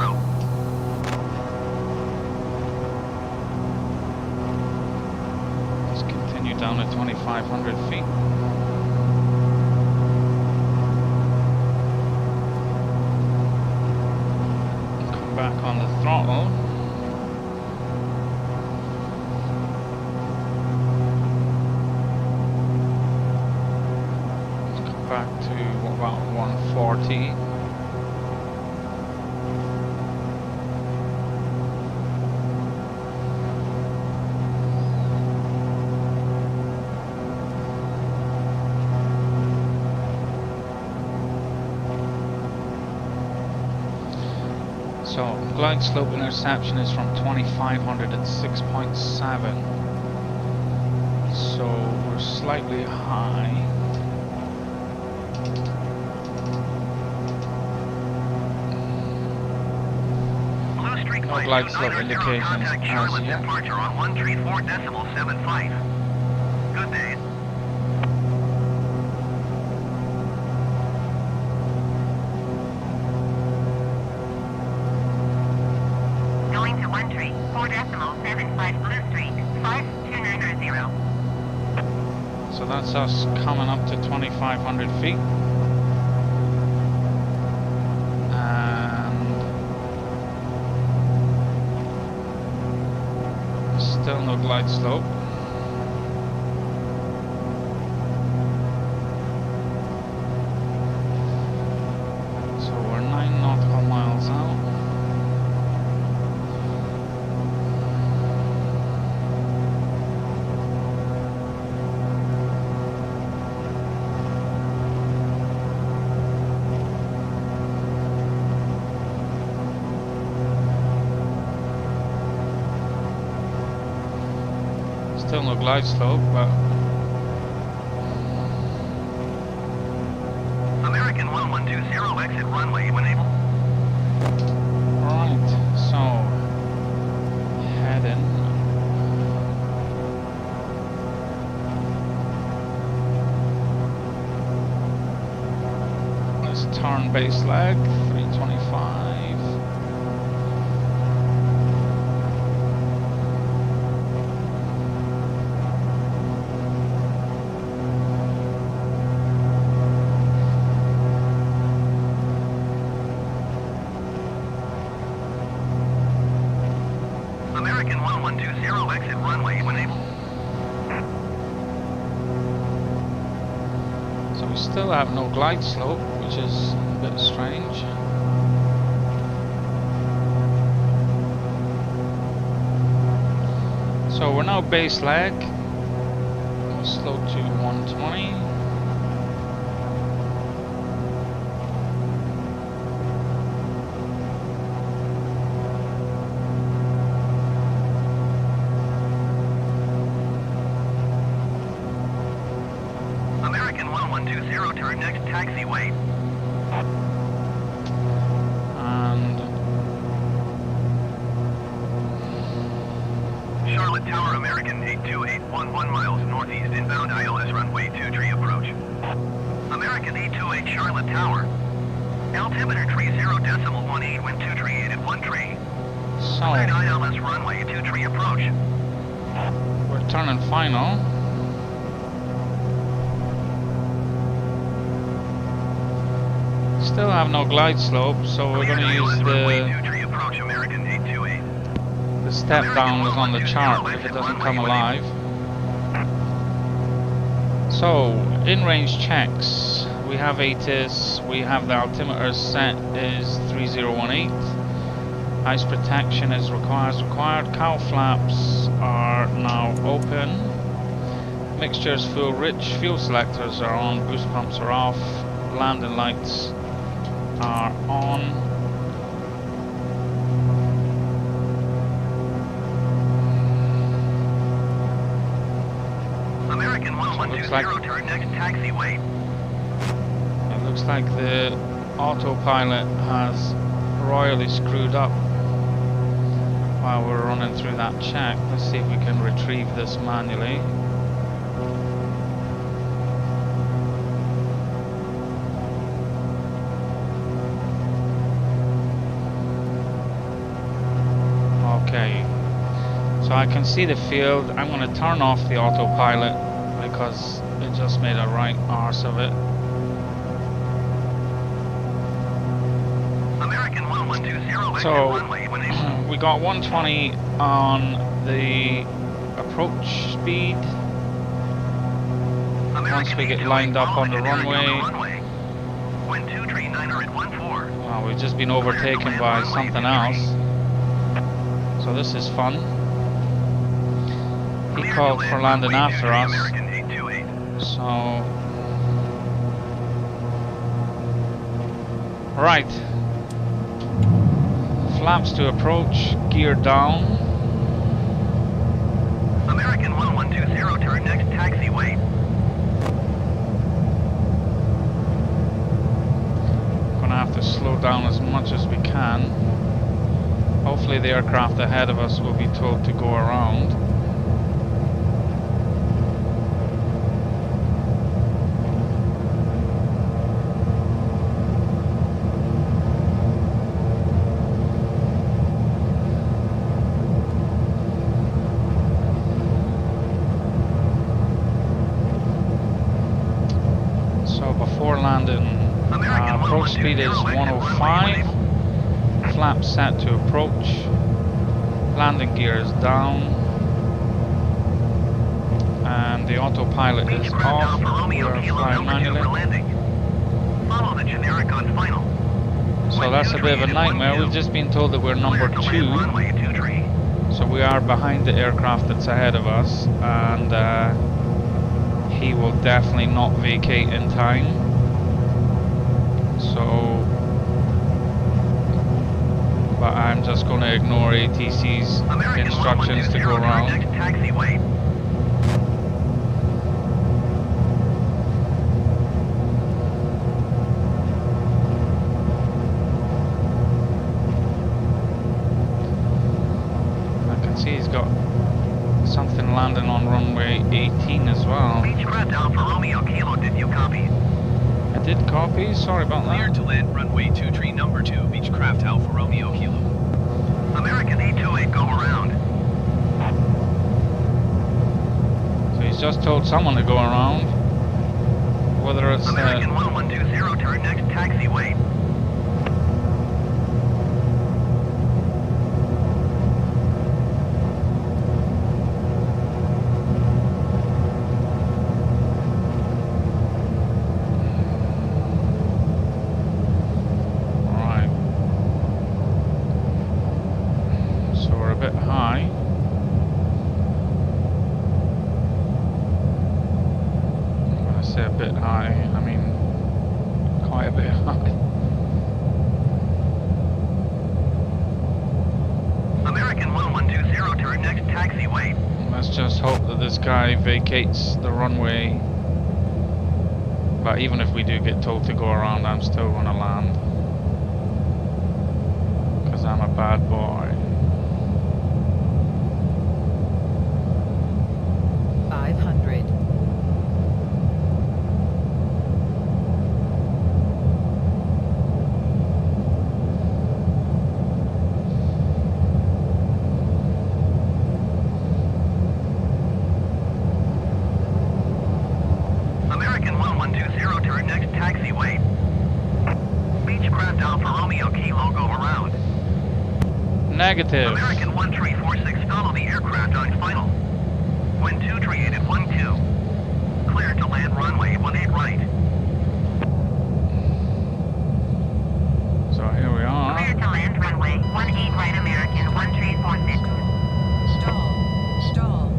Let's continue down to 2,500 feet. Come back on the throttle. Back to about 140. So glide slope interception is from 2,500 at 6.7. So we're slightly high. No glide slope indications
Contact
as
Charlotte
yet.
departure on 134.75. Good day.
Going to 134.75 Blue Streak, 52990.
So that's us coming up to 2,500 feet. And still no glide slope. So we're 9 nautical miles out. Still no glide slope, but
American 1120, exit runway when able.
right. So heading. Let's turn base leg 325.
American 1120, exit runway when able.
So we still have no glide slope, which is a bit strange. So we're now base leg. We'll slow to 120.
American 1120, turn next taxiway.
And
Charlotte Tower, American 82811 miles northeast inbound ILS runway 23 approach. American 828 Charlotte Tower. Altimeter 30.18, wind 238 at 1 tree.
So,
Cleared ILS runway 23 approach.
we're turning final. Still have no glide slope, so we're going to use
the approach, American 828.
the step down was on the chart if it doesn't come alive. So, in-range checks. We have ATIS, we have the altimeter set is 3018. Ice protection is required. Cowl flaps are now open. Mixture is full rich. Fuel selectors are on. Boost pumps are off. Landing lights are on.
American 1120, turn next taxiway.
It looks like the autopilot has royally screwed up while we're running through that check. Let's see if we can retrieve this manually. Okay, so I can see the field. I'm going to turn off the autopilot because it just made a right arse of it.
American 1120,
So
runway 18.
we got 120 on the approach speed. Once we get lined up on the runway,
Wind 239 at 14.
well, we've just been overtaken by something else. So this is fun. He called for landing after us.
American 828.
So, right. Flaps to approach, gear down.
American 1120, turn next taxiway.
Gonna have to slow down as much as we can. Hopefully the aircraft ahead of us will be told to go around. So before landing, approach speed is 105. Flap set to approach. Landing gear is down. And the autopilot is off. We're flying manually.
Follow the generic on final.
So that's a bit of a nightmare. We've just been told that we're number 2. So we are behind the aircraft that's ahead of us. And he will definitely not vacate in time. So, but I'm just going to ignore ATC's instructions to go around. I can see he's got something landing on runway 18 as well.
Beechcraft Alpha Romeo Kilo, did you copy?
I did copy, sorry about
Cleared
that.
to land runway 23 number 2, Beechcraft Alpha Romeo Kilo.
American 828, go around.
So he's just told someone to go around. Whether it's
American 1120, turn next taxiway.
Alright. So we're a bit high. When I say a bit high, I mean quite a bit high.
American 1120, turn next taxiway.
Let's just hope that this guy vacates the runway. But even if we do get told to go around, I'm still going to land. Because I'm a bad boy. Negative.
American 1346, follow the aircraft on final. Wind 238 at 12. Clear to land runway 18 right.
So here we are.
Clear to land runway 18 right American 1346.
Stall.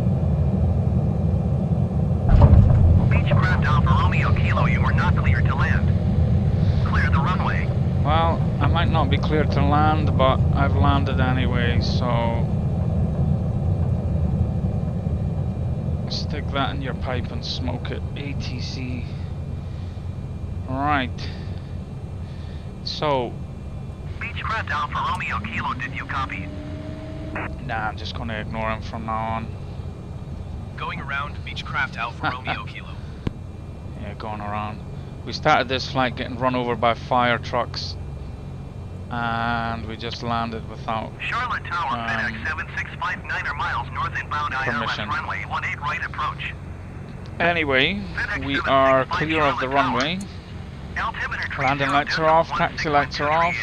Beechcraft Alpha Romeo Kilo, you are not cleared to land. Clear the runway.
Well, I might not be cleared to land, but I've landed anyway, so stick that in your pipe and smoke it. ATC. Right. So,
Beechcraft Alpha Romeo Kilo, did you copy?
nah, I'm just gonna ignore him from now on.
Going around Beechcraft Alpha Romeo Kilo.
Yeah, going around. We started this flight getting run over by fire trucks, and we just landed without
Charlotte Tower, FedEx 7659 miles north inbound ILS
permission.
runway 18 right approach.
Anyway, we are clear of the runway.
Altimeter
Landing lights are off, taxi lights are off.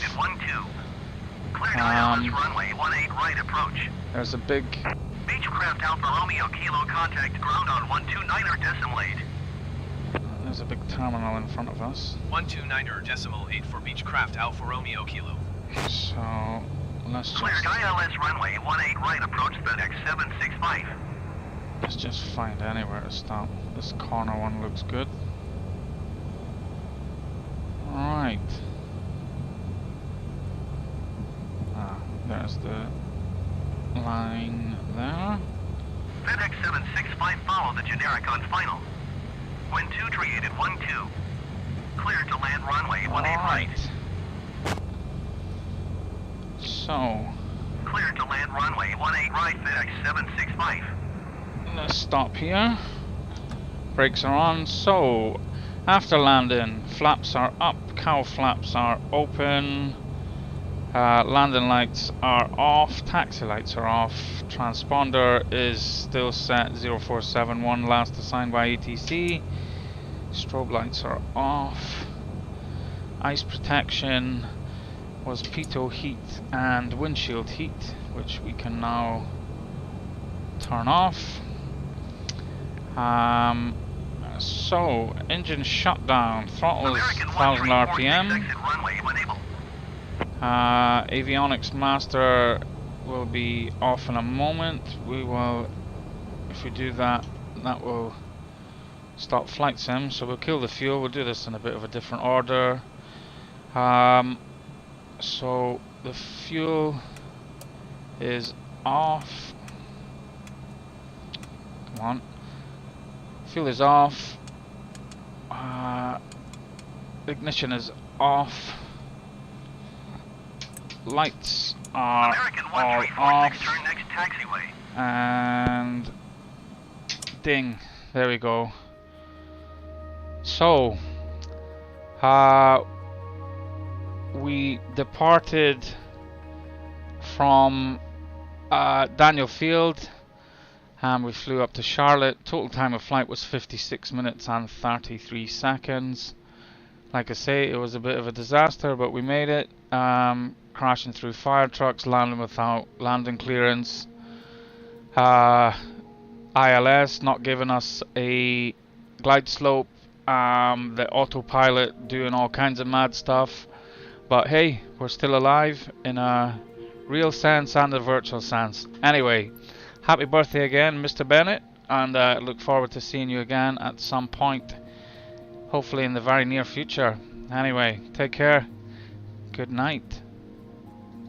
Clear to ILS runway 18 right approach.
There's a big
Beechcraft Alpha Romeo Kilo, contact ground on 129.8.
there's a big terminal in front of us.
129.8 for Beechcraft Alpha Romeo Kilo.
So let's
Cleared
just
ILS runway 18 right approach, FedEx 765.
find anywhere to stop. This corner one looks good. Right. There's the line there.
FedEx 765, follow the generic on final. Wind 238 at 12. Cleared to land runway 18 right.
So
Cleared to land runway 18 right, FedEx 765.
let's stop here. Brakes are on. So after landing, flaps are up, cowl flaps are open, landing lights are off, taxi lights are off, transponder is still set 0471, last assigned by ATC, strobe lights are off, ice protection was pitot heat and windshield heat, which we can now turn off. So, engine shutdown, throttle is 1000 RPM. Avionics master will be off in a moment. We will, if we do that, that will stop flight sim. So we'll kill the fuel. We'll do this in a bit of a different order. So the fuel is off. Come on. Fuel is off. Ignition is off. Lights are all off.
Turn next taxiway.
And ding. There we go. So we departed from Daniel Field and we flew up to Charlotte. Total time of flight was 56 minutes and 33 seconds. Like I say, it was a bit of a disaster, but we made it. Crashing through fire trucks, landing without landing clearance. ILS not giving us a glide slope. The autopilot doing all kinds of mad stuff. But hey, we're still alive in a real sense and a virtual sense. Anyway, happy birthday again, Mr. Bennett, and look forward to seeing you again at some point, hopefully in the very near future. Anyway, take care. Good night.